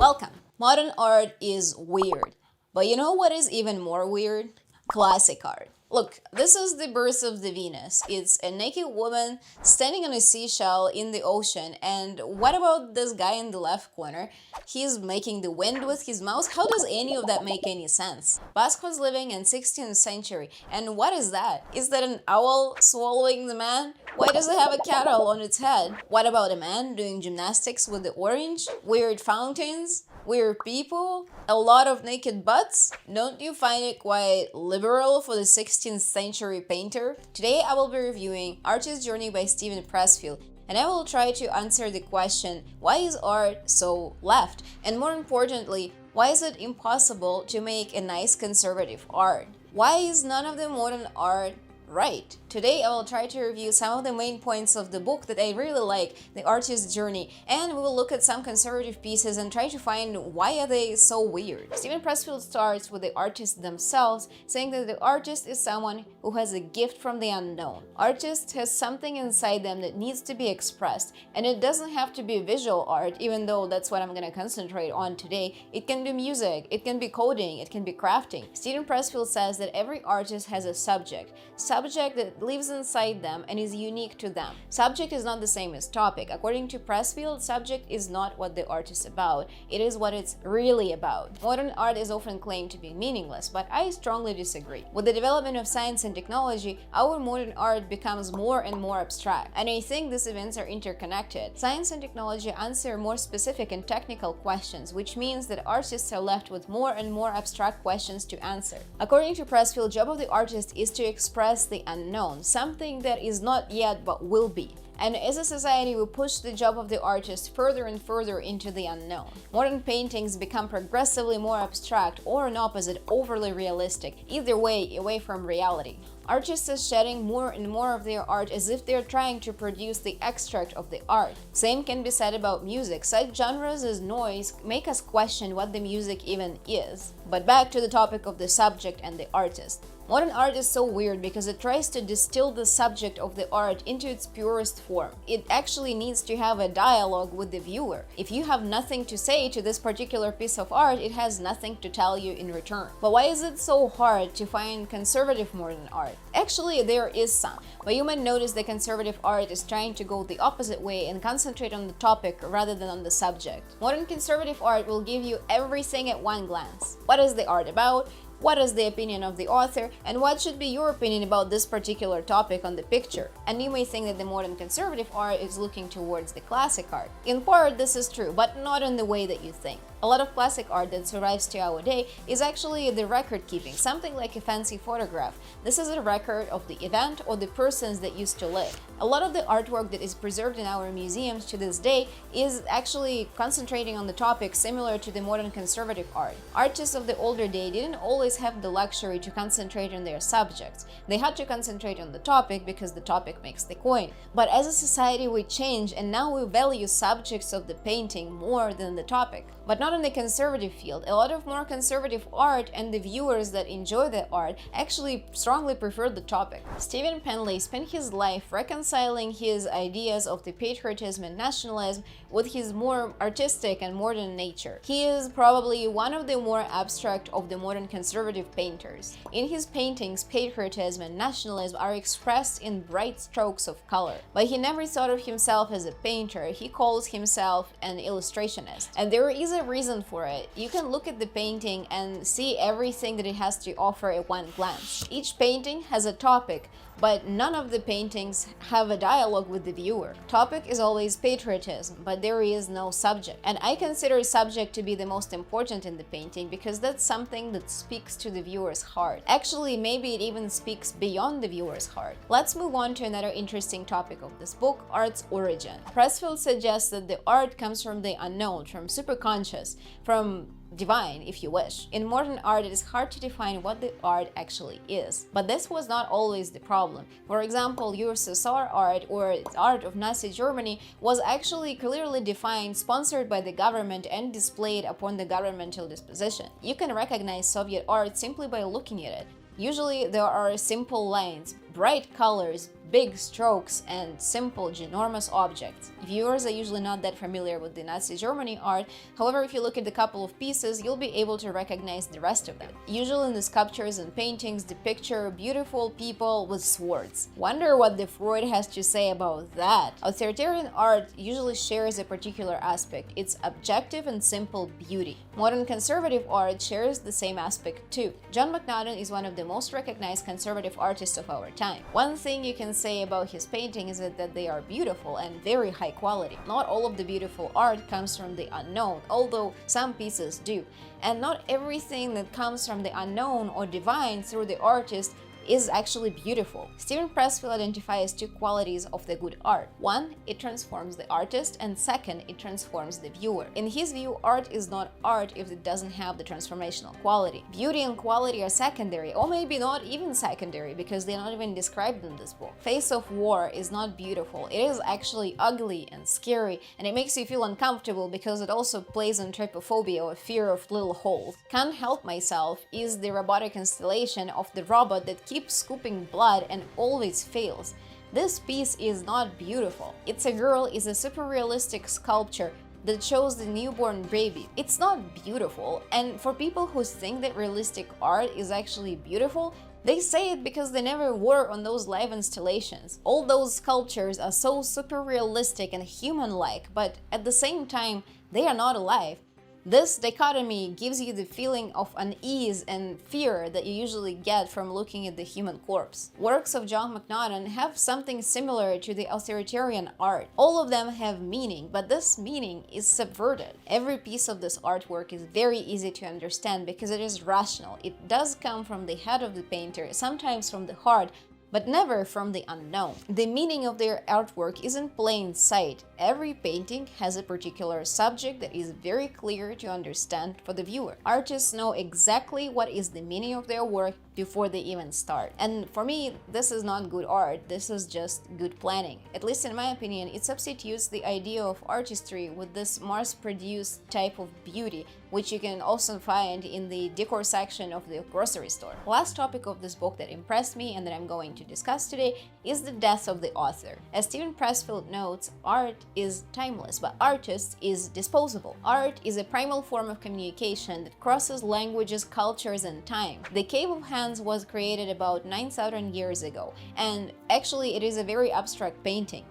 Welcome! Modern art is weird, but you know what is even more weird? Classic art. Look, this is the birth of the Venus. It's a naked woman standing on a seashell in the ocean. And what about this guy in the left corner? He's making the wind with his mouth. How does any of that make any sense? Basque was living in 16th century. And what is that? Is that an owl swallowing the man? Why does it have a cattle on its head? What about a man doing gymnastics with the orange? Weird fountains? Weird people? A lot of naked butts? Don't you find it quite liberal for the 16th century painter? Today I will be reviewing Artist's Journey by Steven Pressfield, and I will try to answer the question, why is art so left? And more importantly, why is it impossible to make a nice conservative art? Why is none of the modern art right? Today I will try to review some of the main points of the book that I really like, The Artist's Journey, and we will look at some conservative pieces and try to find why are they so weird. Steven Pressfield starts with the artists themselves, saying that the artist is someone who has a gift from the unknown. Artist has something inside them that needs to be expressed, and it doesn't have to be visual art, even though that's what I'm going to concentrate on today. It can be music, it can be coding, it can be crafting. Steven Pressfield says that every artist has a subject that lives inside them and is unique to them. Subject is not the same as topic. According to Pressfield, subject is not what the art is about, it is what it's really about. Modern art is often claimed to be meaningless, but I strongly disagree. With the development of science and technology, our modern art becomes more and more abstract, and I think these events are interconnected. Science and technology answer more specific and technical questions, which means that artists are left with more and more abstract questions to answer. According to Pressfield, job of the artist is to express the unknown, something that is not yet but will be. And as a society, we push the job of the artist further and further into the unknown. Modern paintings become progressively more abstract or an opposite, overly realistic, either way, away from reality. Artists are shedding more and more of their art as if they're trying to produce the extract of the art. Same can be said about music. Such genres as noise make us question what the music even is. But back to the topic of the subject and the artist. Modern art is so weird because it tries to distill the subject of the art into its purest form. It actually needs to have a dialogue with the viewer. If you have nothing to say to this particular piece of art, it has nothing to tell you in return. But why is it so hard to find conservative modern art? Actually, there is some, but you might notice that conservative art is trying to go the opposite way and concentrate on the topic rather than on the subject. Modern conservative art will give you everything at one glance. What is the art about? What is the opinion of the author, and what should be your opinion about this particular topic on the picture? And you may think that the modern conservative art is looking towards the classic art. In part, this is true, but not in the way that you think. A lot of classic art that survives to our day is actually the record keeping, something like a fancy photograph. This is a record of the event or the persons that used to live. A lot of the artwork that is preserved in our museums to this day is actually concentrating on the topic similar to the modern conservative art. Artists of the older day didn't always have the luxury to concentrate on their subjects. They had to concentrate on the topic because the topic makes the coin. But as a society we change, and now we value subjects of the painting more than the topic. But not in the conservative field. A lot of more conservative art and the viewers that enjoy the art actually strongly prefer the topic. Stephen Penley spent his life reconciling his ideas of the patriotism and nationalism with his more artistic and modern nature. He is probably one of the more abstract of the modern conservative painters. In his paintings, patriotism and nationalism are expressed in bright strokes of color. But he never thought of himself as a painter, he calls himself an illustrationist. And there is a reason for it. You can look at the painting and see everything that it has to offer at one glance. Each painting has a topic, but none of the paintings have a dialogue with the viewer. Topic is always patriotism, but there is no subject. And I consider subject to be the most important in the painting because that's something that speaks to the viewer's heart. Actually, maybe it even speaks beyond the viewer's heart. Let's move on to another interesting topic of this book, art's origin. Pressfield suggests that the art comes from the unknown, from superconscious, from divine, if you wish. In modern art, it is hard to define what the art actually is. But this was not always the problem. For example, USSR art or art of Nazi Germany was actually clearly defined, sponsored by the government, and displayed upon the governmental disposition. You can recognize Soviet art simply by looking at it. Usually there are simple lines, bright colors, big strokes, and simple, ginormous objects. Viewers are usually not that familiar with the Nazi Germany art, however, if you look at a couple of pieces, you'll be able to recognize the rest of them. Usually in the sculptures and paintings, they picture beautiful people with swords. Wonder what the Freud has to say about that. Authoritarian art usually shares a particular aspect, its objective and simple beauty. Modern conservative art shares the same aspect too. John McNaughton is one of the most recognized conservative artists of our time. One thing you can say about his paintings is that they are beautiful and very high quality. Not all of the beautiful art comes from the unknown, although some pieces do. And not everything that comes from the unknown or divine through the artist is actually beautiful. Steven Pressfield identifies two qualities of the good art. One, it transforms the artist, and second, it transforms the viewer. In his view, art is not art if it doesn't have the transformational quality. Beauty and quality are secondary, or maybe not even secondary, because they're not even described in this book. Face of War is not beautiful. It is actually ugly and scary, and it makes you feel uncomfortable because it also plays on trypophobia or fear of little holes. Can't Help Myself is the robotic installation of the robot that keeps scooping blood and always fails. This piece is not beautiful. It's a Girl is a super realistic sculpture that shows the newborn baby. It's not beautiful, and for people who think that realistic art is actually beautiful, they say it because they never were on those live installations. All those sculptures are so super realistic and human-like, but at the same time, they are not alive. This dichotomy gives you the feeling of unease and fear that you usually get from looking at the human corpse. Works of John McNaughton have something similar to the authoritarian art. All of them have meaning, but this meaning is subverted. Every piece of this artwork is very easy to understand because it is rational. It does come from the head of the painter, sometimes from the heart, but never from the unknown. The meaning of their artwork is in plain sight. Every painting has a particular subject that is very clear to understand for the viewer. Artists know exactly what is the meaning of their work before they even start. And for me, this is not good art, this is just good planning. At least in my opinion, it substitutes the idea of artistry with this mass-produced type of beauty, which you can also find in the decor section of the grocery store. Last topic of this book that impressed me and that I'm going to discuss today is the death of the author. As Steven Pressfield notes, art is timeless, but artist is disposable. Art is a primal form of communication that crosses languages, cultures, and time. The Cave of Hands was created about 9,000 years ago, and actually it is a very abstract painting.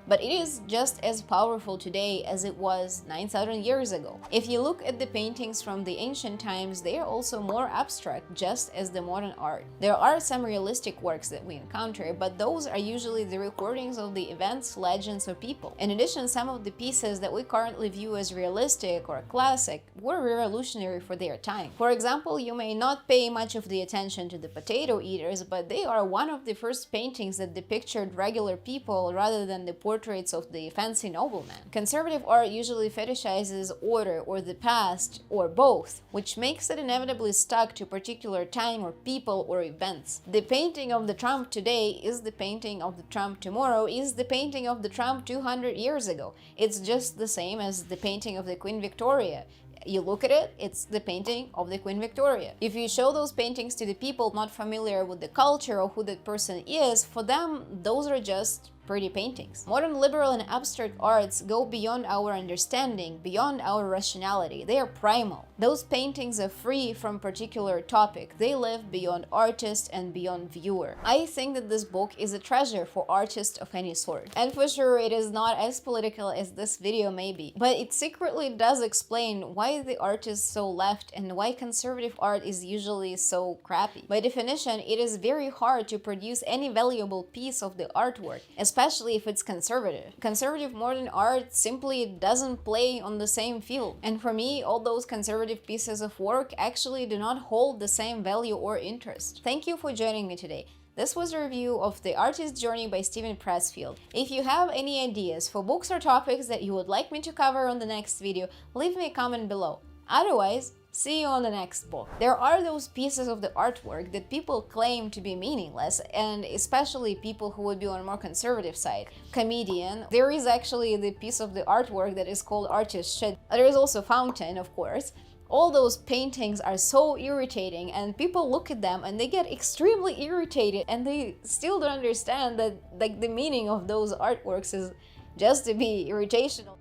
But it is just as powerful today as it was 9,000 years ago. If you look at the paintings from the ancient times, they are also more abstract, just as the modern art. There are some realistic works that we encounter, but those are usually the recordings of the events, legends, or people. In addition, some of the pieces that we currently view as realistic or classic were revolutionary for their time. For example, you may not pay much of the attention to the Potato Eaters, but they are one of the first paintings that depicted regular people rather than the portraits of the fancy noblemen. Conservative art usually fetishizes order or the past or both, which makes it inevitably stuck to a particular time or people or events. The painting of the Trump today is the painting of the Trump tomorrow is the painting of the Trump 200 years ago. It's just the same as the painting of the Queen Victoria. You look at it, it's the painting of the Queen Victoria. If you show those paintings to the people not familiar with the culture or who that person is, for them, those are just pretty paintings. Modern liberal and abstract arts go beyond our understanding, beyond our rationality. They are primal. Those paintings are free from particular topic. They live beyond artist and beyond viewer. I think that this book is a treasure for artists of any sort. And for sure, it is not as political as this video may be, but it secretly does explain why the art is so left and why conservative art is usually so crappy. By definition, it is very hard to produce any valuable piece of the artwork, especially if it's conservative. Conservative modern art simply doesn't play on the same field. And for me, all those conservative pieces of work actually do not hold the same value or interest. Thank you for joining me today. This was a review of The Artist's Journey by Steven Pressfield. If you have any ideas for books or topics that you would like me to cover on the next video, leave me a comment below. Otherwise, see you on the next book. There are those pieces of the artwork that people claim to be meaningless, and especially people who would be on a more conservative side. Comedian. There is actually the piece of the artwork that is called Artist Shit. There is also Fountain, of course. All those paintings are so irritating, and people look at them and they get extremely irritated, and they still don't understand that like the meaning of those artworks is just to be irritational.